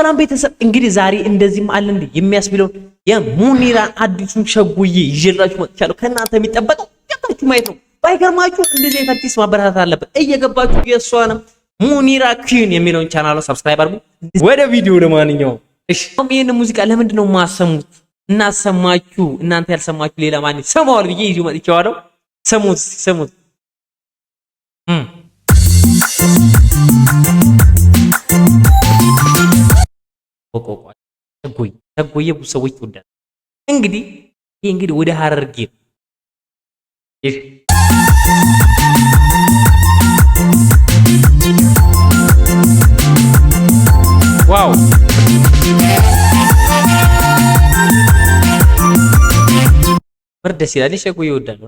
ሰላም ቤተሰብ እንግዲህ ዛሬ እንደዚህም አለ እንዴ የሚያስብለው የሙኒራን አዲሱን ሸጉዬ ይዤላችሁ መጥቻለሁ። ከእናንተ የሚጠበቀው ገብታችሁ ማየት ነው። ባይገርማችሁ እንደዚህ አዲስ ማበረታታት አለበት። እየገባችሁ የሷንም ሙኒራ ኪን የሚለውን ቻናሉን ሰብስክራይብ አድርጉ። ወደ ቪዲዮ ለማንኛውም እሺ፣ ይሄን ሙዚቃ ለምንድን ነው ማሰሙት? እናሰማችሁ። እናንተ ያልሰማችሁ ሌላ ማን ሰማዋል ብዬ ይዤ መጥቻለሁ። ሰሙት ሰሙት ተጎየ ብዙ ሰዎች ትወዳል። እንግዲህ ይሄ እንግዲህ ወደ ሐረርጌ ዋው ወርደስ ይላል። ሸጎዬ ይወዳል።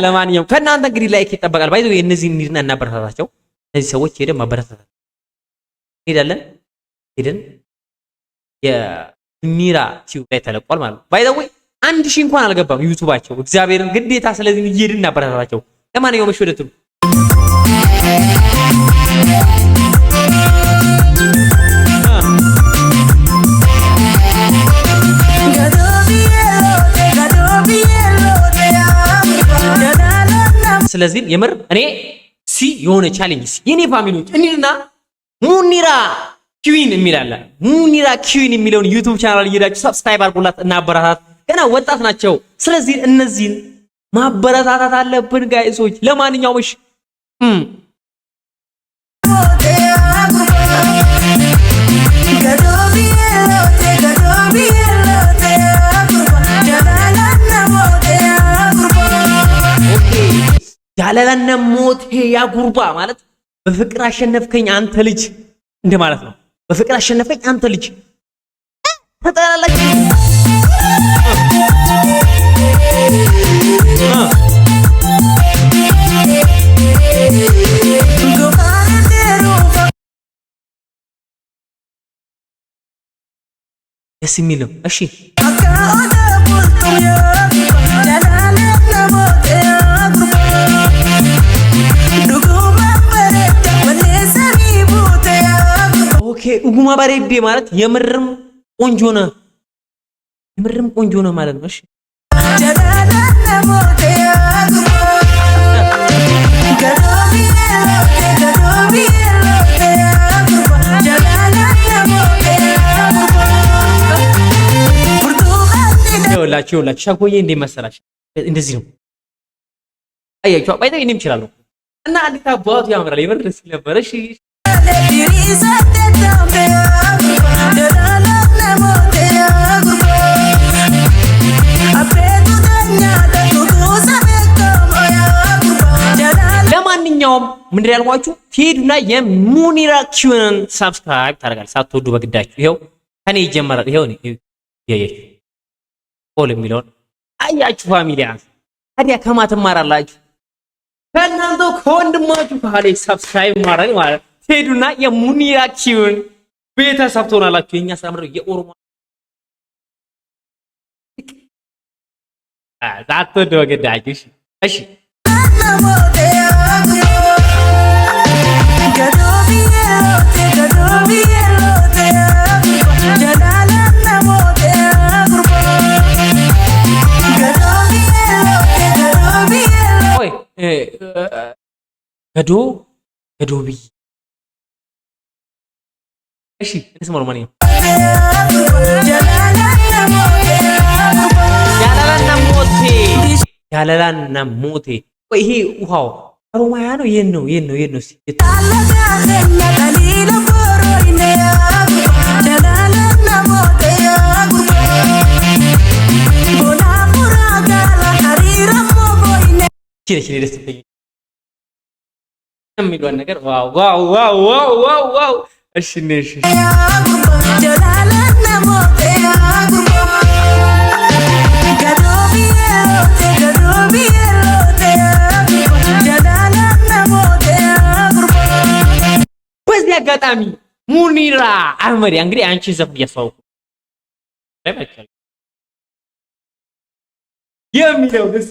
ለማንኛውም ከእናንተ እንግዲህ ላይክ ይጠበቃል። ባይዘው የእነዚህ እንሂድና እናበረታታቸው። እነዚህ ሰዎች ሄደን ማበረታታት ሄደን የሙኒራ ቲዩብ ላይ ተለቋል ማለት ነው። ባይዘው 1000 እንኳን አልገባም ዩቲዩባቸው እግዚአብሔርን ግዴታ። ስለዚህ ሄደን እናበረታታቸው። ለማንኛውም እሺ ወደቱ ስለዚህ የምር እኔ የሆነ ቻሌንጅ የኔ ፋሚሊዎች እንሂድና ሙኒራ ኪዊን የሚላል ሙኒራ ኪዊን የሚለውን ዩቲዩብ ቻናል እየሄዳችሁ ሰብስክራይብ አድርጉላት እና አበረታታት። ገና ወጣት ናቸው። ስለዚህ እነዚህን ማበረታታት አለብን ጋይሶች። ለማንኛውም እሺ ያለለነ ሞቴ ያ ጉርባ ማለት በፍቅር አሸነፍከኝ አንተ ልጅ እንደማለት ነው። በፍቅር አሸነፈኝ አንተ ልጅ ተጠላላችሁ። ደስ የሚል ነው። እሺ ኡጉማ ባሬዴ ማለት የምርም ቆንጆ ነው። የምርም ቆንጆ ነው ማለት ነው። እሺ ይኸውላችሁ ሸጎዬ እንዴት መሰላችሁ? እንደዚህ ነው። አያችሁ ባይዘው እኔም እችላለሁ እና እንዴት አባቱ ያምራል። የምር ደስ ይል ነበር። እሺ ለማንኛውም ምንድን ያልኳችሁ ትሄዱና የሙኒራ ኪዩን ሰብስክራይብ ታደርጋላችሁ ሳትወዱ በግዳችሁ። ይሄው ከኔ ይጀምራል። ይሄው ኦል የሚለውን አያችሁ ፋሚሊያን። ታዲያ ከማን ትማራላችሁ? ከእናንተው ከወንድማችሁ ካለ ሰብስክራይብ ማድረግ ማለት ትሄዱና የሙኒራ ኪዩን ቤተሰብ ትሆናላችሁ። የኛ ሳምረው የኦሮሞ ሳትወዱ በግዳችሁ። እሺ ገዶ ብዬ እሺ እንስማው። ማን ነው ያለላና ሞቴ? ወይ ይሄ ውሃው ኦሮማያ ነው? የት ነው የሚሏን ነገር ዋው ዋው ዋው ዋው ዋው። እሺ ነሽ በዚህ አጋጣሚ ሙኒራ አህመድ እንግዲህ አንቺ ዘፈን እያስተዋወቁ የሚለው ደስ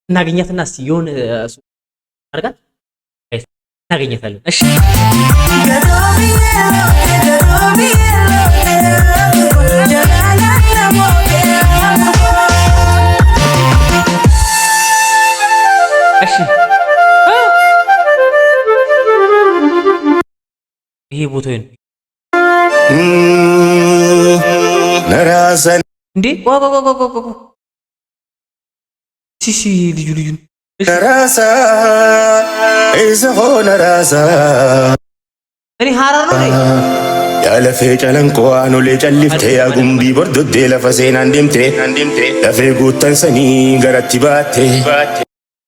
እናገኛትና ሲሆን አርጋት እናገኘታለን። እሺ እሺ ይሄ ቦታው ነው ነራሰን እንዴ ሲሲ ልዩ ነራሳ እዝሆነ ራሳ እኔ ሐራር ነው ያለፈ ጨለንቆ አኑ ለጨልፍቴ አጉምቢ ቦርዶዴ ለፈሴን አንዴምቴ ለፈ ጉተን ሰኒ ገረቲ ባቴ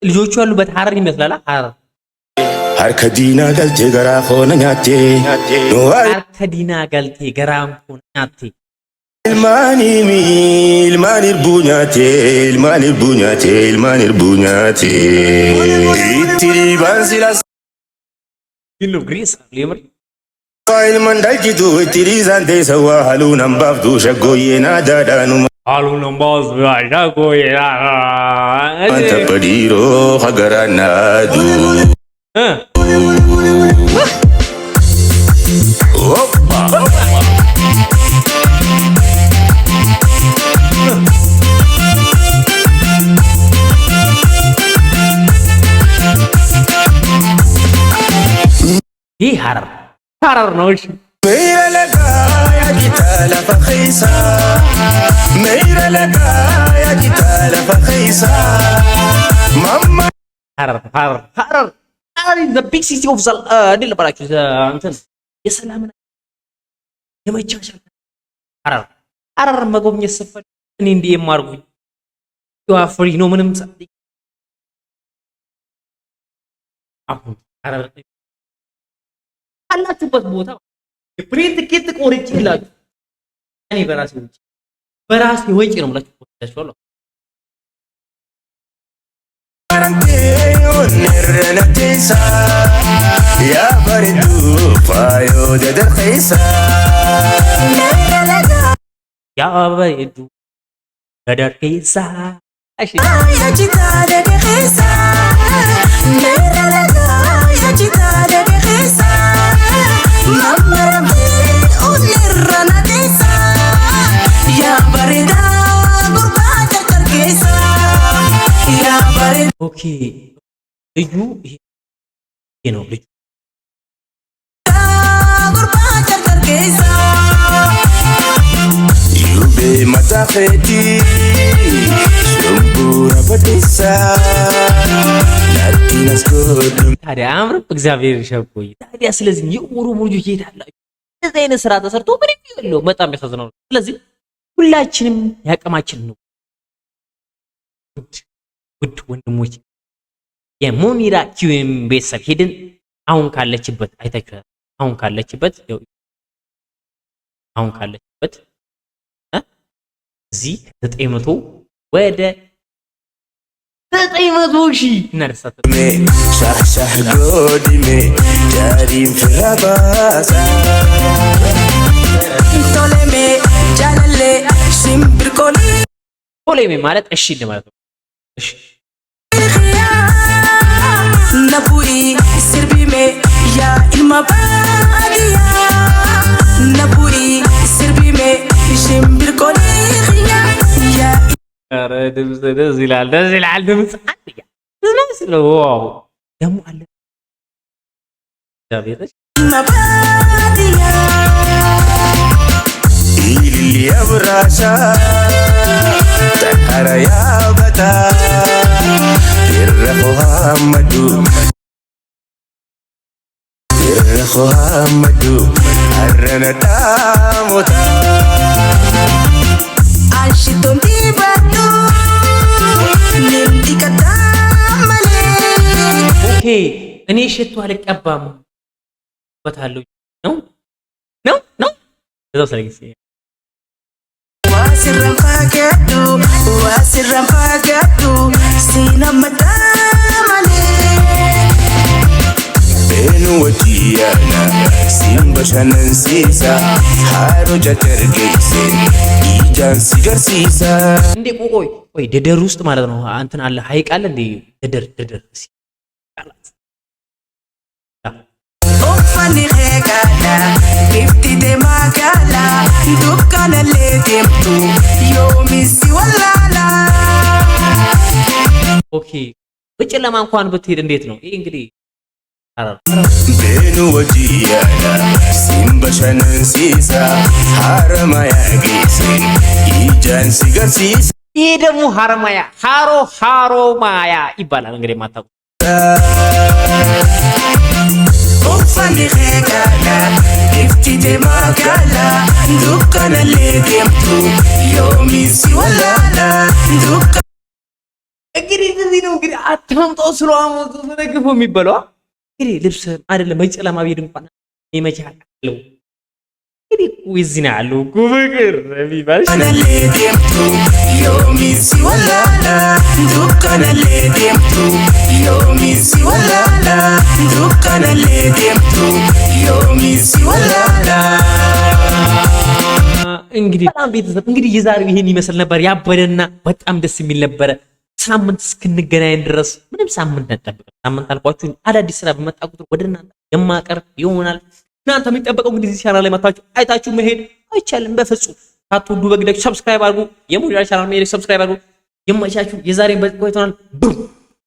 ልጆቹ ያሉበት ሐራር ይመስላል። ሐራር ሀርከዲና ገልቴ ገራ ሆነ ኛቴ ሀርከዲና ገልቴ ገራም ሆነ ኛቴ ilmaan irbuunyate itti dhiibaan silas Kilo Greece lemar ilman dalchitu itti dhiisaan teessa waa haluun hambaaftu shaggooyyee naadaadhaanuma haluun hambaaftu shaggooyyee naadaadhaanuma wanta badhiiroo hagaraan naadu ይህ ሐራር ነው። እሺ ميرا لقا يا جتال فخيسا ميرا لقا يا جتال فخيسا ماما ሐራር is the big city of ድል ባላችሁ እንትን የሰላም የመቻቻል ሐራር መጎብኘት ስፈልግ እኔ እንዲህ የማርጉኝ ፍሪ ነው ምንም አሁን ሐራር አላችሁበት ቦታ የፕሪንት ቲኬት ቆርጬ ይላችሁ እኔ በራሴ ወጪ ነው ማለት ነው። يا برد فايو ددر خيسا يا برد ددر خيسا يا جدا ددر خيسا ميرا لغا يا جدا ددر خيسا ممرمي ونرنا ديسا يا برد غربة تركيسا يا برد اوكي ልዩ ይሄ ነው ልዩ ዩቤ ማታፈቲ ሸምቡራ በደሳ ላቲናስ ኮድም ታዲያ አምርም እግዚአብሔር ይሸቆይ። ታዲያ ስለዚህ የኦሮሞ ልጆች ይሄዳላችሁ እንደዚህ አይነት ስራ ተሰርቶ ምንም ይለው በጣም ያሳዝናል። ስለዚህ ሁላችንም ያቀማችን ነው ውድ ወንድሞች የሙኒራ ኪዩኤም ቤተሰብ ሄድን። አሁን ካለችበት አይታችኋል። አሁን ካለችበት እዚህ 900 ወደ 900,000 እናደርሳት ሻህ ጎድሜ ጃሪም ፍራባሳ ቶሌሜ ጃለሌ ሽምብርቆሌ ቶሌሜ ማለት እሺ ማለት ነው። እሺ نبوي سربيمي يا المبادية نبوي سربيمي شمبر كوليخيا يا دز يلعل دمس واو دمو على المبادية اللي يبراشا تحرى يا بتا محمد أرنا تاموتا عشتم تبادو نمتي كتاملي اوكي እኔ ሽቶ አልቀባም በታለው ነው እዛው ስለዚህ واسرن فاقدو سينا مداملي بين وجيانا سين بشانن سيسا حارو جتر جيسين إيجان سيجر سيسا እንዴ ቆይ ደደር ውስጥ ማለት ነው እንትን አለ ሐይቅ አለ እንዴ ደደር Uffanni reegala bifti deemagala dukkanallee deemtu yoomisi wallaala. ኦኬ በጨለማ እንኳን ብትሄድ እንዴት ነው? ይሄ እንግዲህ Beenu wajjiyyaadha siin bashannansiisa haramayaa geessin ijaan si garsiisa. ይሄ ደግሞ ሀረማያ ሃሮማያ ይባላል። እንግዲህ ማታውቁ Uffanni reegala bifti deemagala dukkanallee deemtu yoomisi wallaala. እንግዲህ እዚህ ነው እንግዲህ አታምጣው ስለዋሙ ተደግፎ የሚበላው እንግዲህ ልብስ አይደለም በጨለማ ቤት እንኳን ይመቻል አለው። እንግዲህ ወይዝና አለው ጉብግር ቢባልሽ Dukkanallee deemtu yoomisi wallaala dukkanallee deemtu yoomisi wallaala dukkanallee deemtu yoomisi wallaala. እንግዲህ በጣም ቤተሰብ እንግዲህ የዛሬው ይሄን ይመስል ነበር። ያበደና በጣም ደስ የሚል ነበር። ሳምንት እስክንገናኝ ድረስ ምንም ሳምንት እንጠብቅ። ሳምንት አልኳችሁ አዳዲስ ስራ በመጣ ቁጥር ወደ እናንተ የማቀርብ ይሆናል። እናንተ የሚጠበቀው እንግዲህ እዚህ ቻናል ላይ መታችሁ አይታችሁ መሄድ አይቻልም በፍጹም። ሳትወዱ በግዳችሁ ሰብስክራይብ አድርጉ። የሙኒራ ቻናል ላይ ሰብስክራይብ አድርጉ። የማይቻችሁ የዛሬን በቆይተናል።